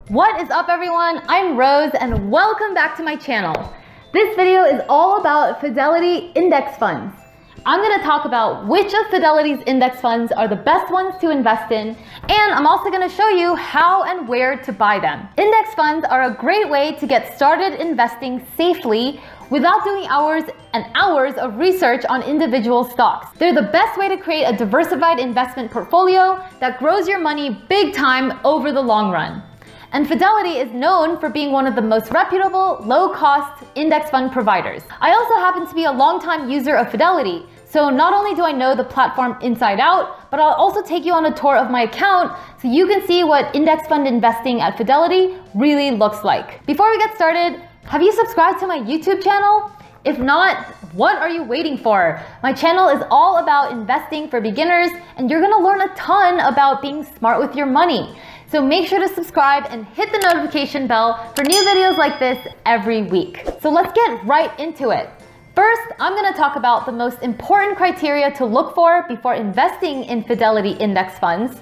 What is up, everyone? I'm Rose and welcome back to my channel. This video is all about Fidelity index funds. I'm going to talk about which of Fidelity's index funds are the best ones to invest in, and I'm also going to show you how and where to buy them. Index funds are a great way to get started investing safely without doing hours and hours of research on individual stocks. They're the best way to create a diversified investment portfolio that grows your money big time over the long run. And Fidelity is known for being one of the most reputable, low-cost index fund providers. I also happen to be a longtime user of Fidelity, so not only do I know the platform inside out, but I'll also take you on a tour of my account so you can see what index fund investing at Fidelity really looks like. Before we get started, have you subscribed to my YouTube channel? If not, what are you waiting for? My channel is all about investing for beginners, and you're gonna learn a ton about being smart with your money. So make sure to subscribe and hit the notification bell for new videos like this every week. So let's get right into it. First, I'm going to talk about the most important criteria to look for before investing in Fidelity index funds.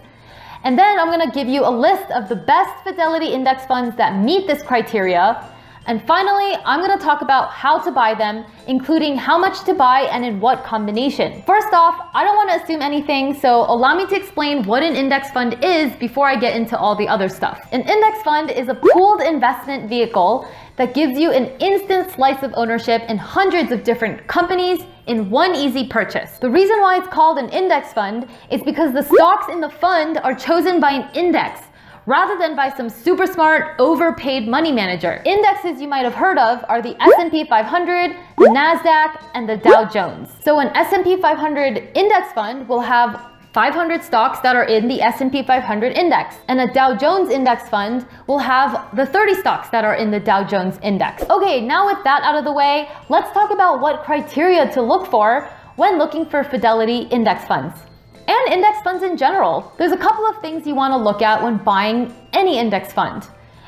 And then I'm going to give you a list of the best Fidelity index funds that meet this criteria. And finally, I'm going to talk about how to buy them, including how much to buy and in what combination. First off, I don't want to assume anything, so allow me to explain what an index fund is before I get into all the other stuff. An index fund is a pooled investment vehicle that gives you an instant slice of ownership in hundreds of different companies in one easy purchase. The reason why it's called an index fund is because the stocks in the fund are chosen by an index, rather than by some super smart, overpaid money manager. Indexes you might have heard of are the S&P 500, the NASDAQ, and the Dow Jones. So an S&P 500 index fund will have 500 stocks that are in the S&P 500 index. And a Dow Jones index fund will have the 30 stocks that are in the Dow Jones index. Okay, now with that out of the way, let's talk about what criteria to look for when looking for Fidelity index funds. And index funds in general. There's a couple of things you want to look at when buying any index fund.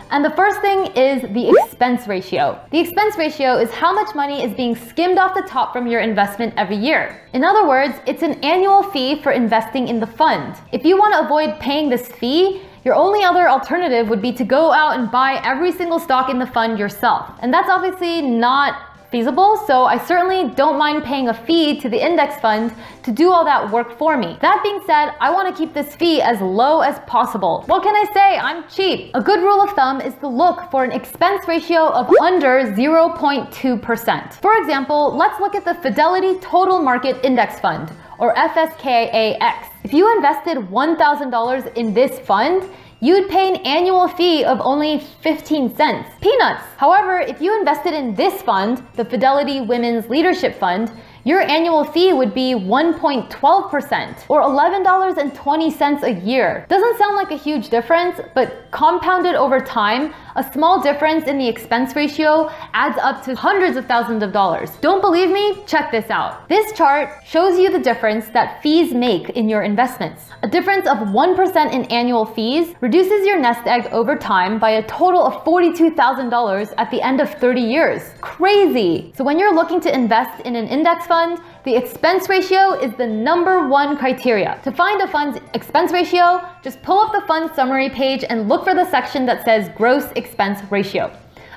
And the first thing is the expense ratio. The expense ratio is how much money is being skimmed off the top from your investment every year. In other words, it's an annual fee for investing in the fund. If you want to avoid paying this fee, your only other alternative would be to go out and buy every single stock in the fund yourself. And that's obviously not feasible, so I certainly don't mind paying a fee to the index fund to do all that work for me. That being said, I want to keep this fee as low as possible. What can I say? I'm cheap. A good rule of thumb is to look for an expense ratio of under 0.2%. For example, let's look at the Fidelity Total Market Index Fund, or FSKAX. If you invested $1,000 in this fund, you'd pay an annual fee of only 15 cents. Peanuts! However, if you invested in this fund, the Fidelity Women's Leadership Fund, your annual fee would be 1.12%, or $11.20 a year. Doesn't sound like a huge difference, but compounded over time, a small difference in the expense ratio adds up to hundreds of thousands of dollars. Don't believe me? Check this out. This chart shows you the difference that fees make in your investments. A difference of 1% in annual fees reduces your nest egg over time by a total of $42,000 at the end of 30 years. Crazy! So when you're looking to invest in an index fund, the expense ratio is the #1 criteria. To find a fund's expense ratio, just pull up the fund summary page and look for the section that says gross expense ratio.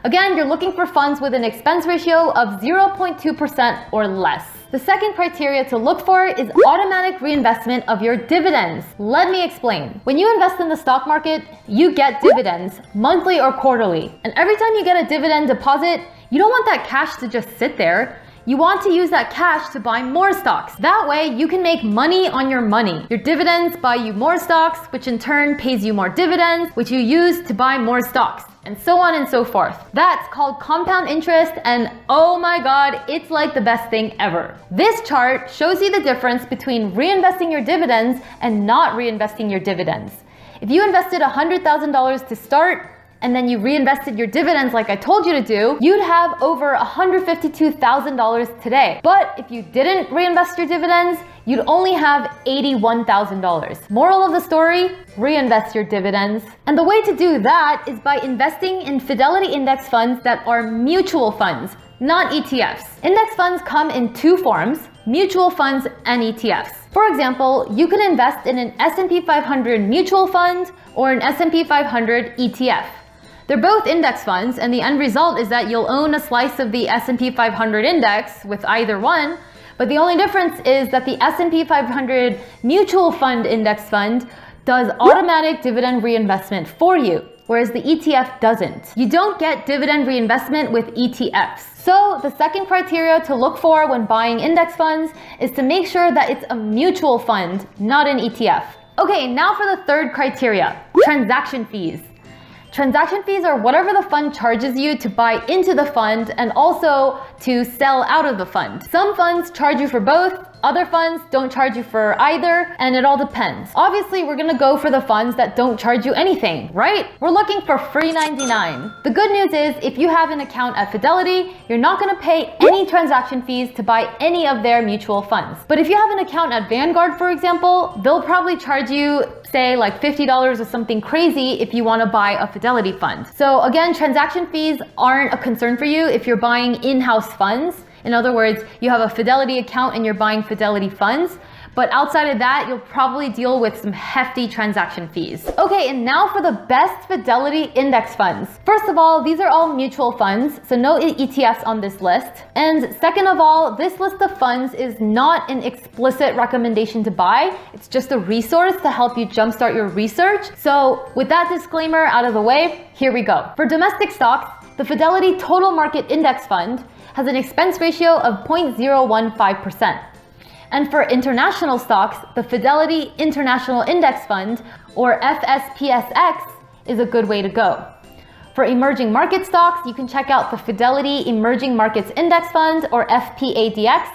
Again, you're looking for funds with an expense ratio of 0.2% or less. The second criteria to look for is automatic reinvestment of your dividends. Let me explain. When you invest in the stock market, you get dividends monthly or quarterly. And every time you get a dividend deposit, you don't want that cash to just sit there. You want to use that cash to buy more stocks. That way, you can make money on your money. Your dividends buy you more stocks, which in turn pays you more dividends, which you use to buy more stocks, and so on and so forth. That's called compound interest, and oh my god, it's like the best thing ever. This chart shows you the difference between reinvesting your dividends and not reinvesting your dividends. If you invested $100,000 to start, and then you reinvested your dividends like I told you to do, you'd have over $152,000 today. But if you didn't reinvest your dividends, you'd only have $81,000. Moral of the story, reinvest your dividends. And the way to do that is by investing in Fidelity index funds that are mutual funds, not ETFs. Index funds come in two forms, mutual funds and ETFs. For example, you can invest in an S&P 500 mutual fund or an S&P 500 ETF. They're both index funds, and the end result is that you'll own a slice of the S&P 500 index with either one, but the only difference is that the S&P 500 mutual fund index fund does automatic dividend reinvestment for you, whereas the ETF doesn't. You don't get dividend reinvestment with ETFs. So the second criteria to look for when buying index funds is to make sure that it's a mutual fund, not an ETF. Okay, now for the third criteria, transaction fees. Transaction fees are whatever the fund charges you to buy into the fund and also to sell out of the fund. Some funds charge you for both, other funds don't charge you for either, and it all depends. Obviously, we're gonna go for the funds that don't charge you anything, right? We're looking for free 99. The good news is if you have an account at Fidelity, you're not gonna pay any transaction fees to buy any of their mutual funds. But if you have an account at Vanguard, for example, they'll probably charge you say like $50 or something crazy if you want to buy a Fidelity fund. So again, transaction fees aren't a concern for you if you're buying in-house funds. In other words, you have a Fidelity account and you're buying Fidelity funds. But outside of that, you'll probably deal with some hefty transaction fees. Okay, and now for the best Fidelity index funds. First of all, these are all mutual funds, so no ETFs on this list. And second of all, this list of funds is not an explicit recommendation to buy. It's just a resource to help you jumpstart your research. So with that disclaimer out of the way, here we go. For domestic stocks, the Fidelity Total Market Index Fund has an expense ratio of 0.015%. And for international stocks, the Fidelity International Index Fund, or FSPSX, is a good way to go. For emerging market stocks, you can check out the Fidelity Emerging Markets Index Fund, or FPADX,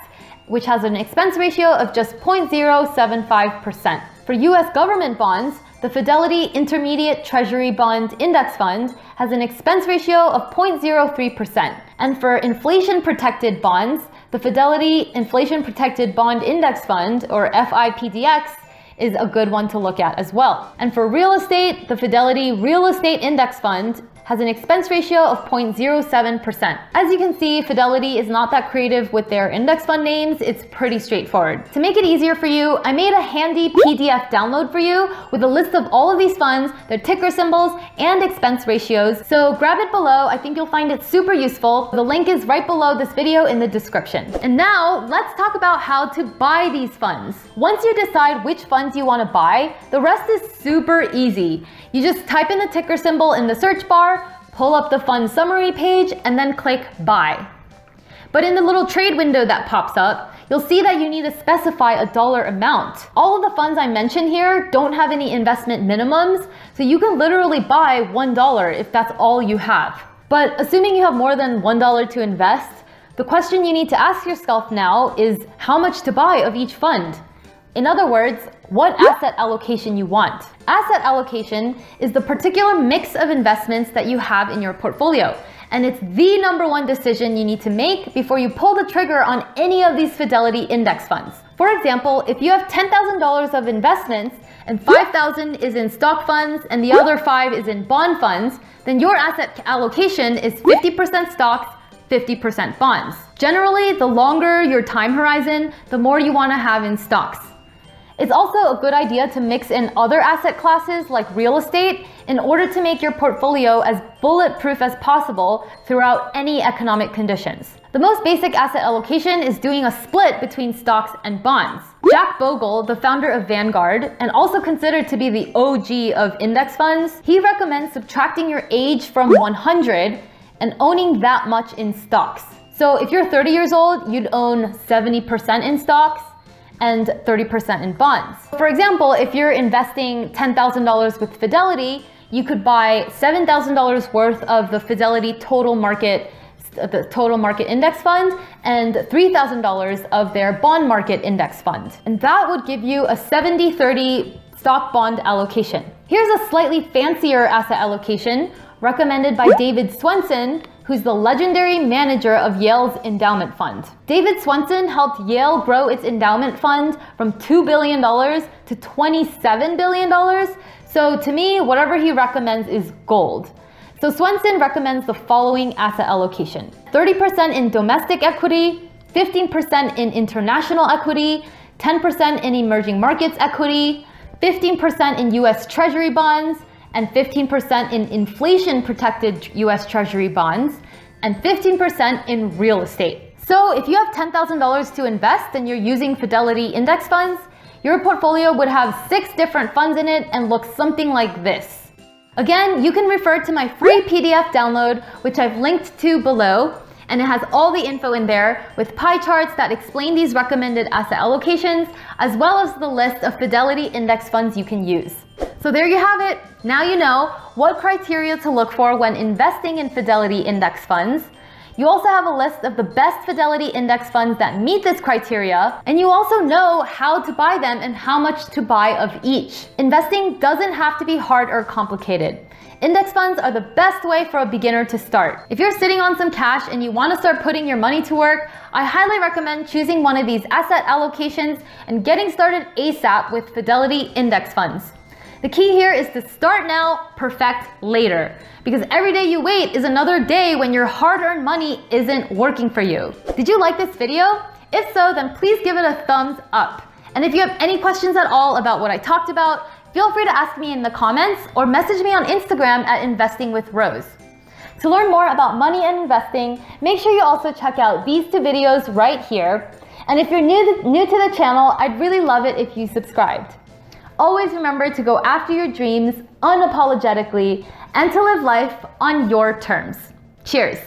which has an expense ratio of just 0.075%. For US government bonds, the Fidelity Intermediate Treasury Bond Index Fund has an expense ratio of 0.03%. And for inflation-protected bonds, the Fidelity Inflation Protected Bond Index Fund, or FIPDX, is a good one to look at as well. And for real estate, the Fidelity Real Estate Index Fund has an expense ratio of 0.07%. As you can see, Fidelity is not that creative with their index fund names. It's pretty straightforward. To make it easier for you, I made a handy PDF download for you with a list of all of these funds, their ticker symbols, and expense ratios. So grab it below. I think you'll find it super useful. The link is right below this video in the description. And now let's talk about how to buy these funds. Once you decide which funds you want to buy, the rest is super easy. You just type in the ticker symbol in the search bar, pull up the fund summary page, and then click buy. But in the little trade window that pops up, you'll see that you need to specify a dollar amount. All of the funds I mentioned here don't have any investment minimums, so you can literally buy $1 if that's all you have. But assuming you have more than $1 to invest, the question you need to ask yourself now is how much to buy of each fund. In other words, what asset allocation you want. Asset allocation is the particular mix of investments that you have in your portfolio. And it's the #1 decision you need to make before you pull the trigger on any of these Fidelity index funds. For example, if you have $10,000 of investments and $5,000 is in stock funds and the other $5,000 is in bond funds, then your asset allocation is 50% stocks, 50% bonds. Generally, the longer your time horizon, the more you want to have in stocks. It's also a good idea to mix in other asset classes like real estate in order to make your portfolio as bulletproof as possible throughout any economic conditions. The most basic asset allocation is doing a split between stocks and bonds. Jack Bogle, the founder of Vanguard, and also considered to be the OG of index funds, he recommends subtracting your age from 100 and owning that much in stocks. So if you're 30 years old, you'd own 70% in stocks and 30% in bonds. For example, if you're investing $10,000 with Fidelity, you could buy $7,000 worth of the Fidelity Total Market Index Fund and $3,000 of their Bond Market Index Fund. And that would give you a 70-30 stock bond allocation. Here's a slightly fancier asset allocation recommended by David Swensen, who's the legendary manager of Yale's endowment fund. David Swensen helped Yale grow its endowment fund from $2 billion to $27 billion. So to me, whatever he recommends is gold. So Swensen recommends the following asset allocation: 30% in domestic equity, 15% in international equity, 10% in emerging markets equity, 15% in US Treasury bonds, and 15% in inflation-protected US Treasury bonds, and 15% in real estate. So if you have $10,000 to invest and you're using Fidelity index funds, your portfolio would have 6 different funds in it and look something like this. Again, you can refer to my free PDF download, which I've linked to below, and it has all the info in there with pie charts that explain these recommended asset allocations, as well as the list of Fidelity index funds you can use. So there you have it. Now you know what criteria to look for when investing in Fidelity index funds. You also have a list of the best Fidelity index funds that meet this criteria, and you also know how to buy them and how much to buy of each. Investing doesn't have to be hard or complicated. Index funds are the best way for a beginner to start. If you're sitting on some cash and you want to start putting your money to work, I highly recommend choosing one of these asset allocations and getting started ASAP with Fidelity index funds. The key here is to start now, perfect later. Because every day you wait is another day when your hard-earned money isn't working for you. Did you like this video? If so, then please give it a thumbs up. And if you have any questions at all about what I talked about, feel free to ask me in the comments or message me on Instagram at Investing with Rose. To learn more about money and investing, make sure you also check out these 2 videos right here. And if you're new to the channel, I'd really love it if you subscribed. Always remember to go after your dreams unapologetically and to live life on your terms. Cheers!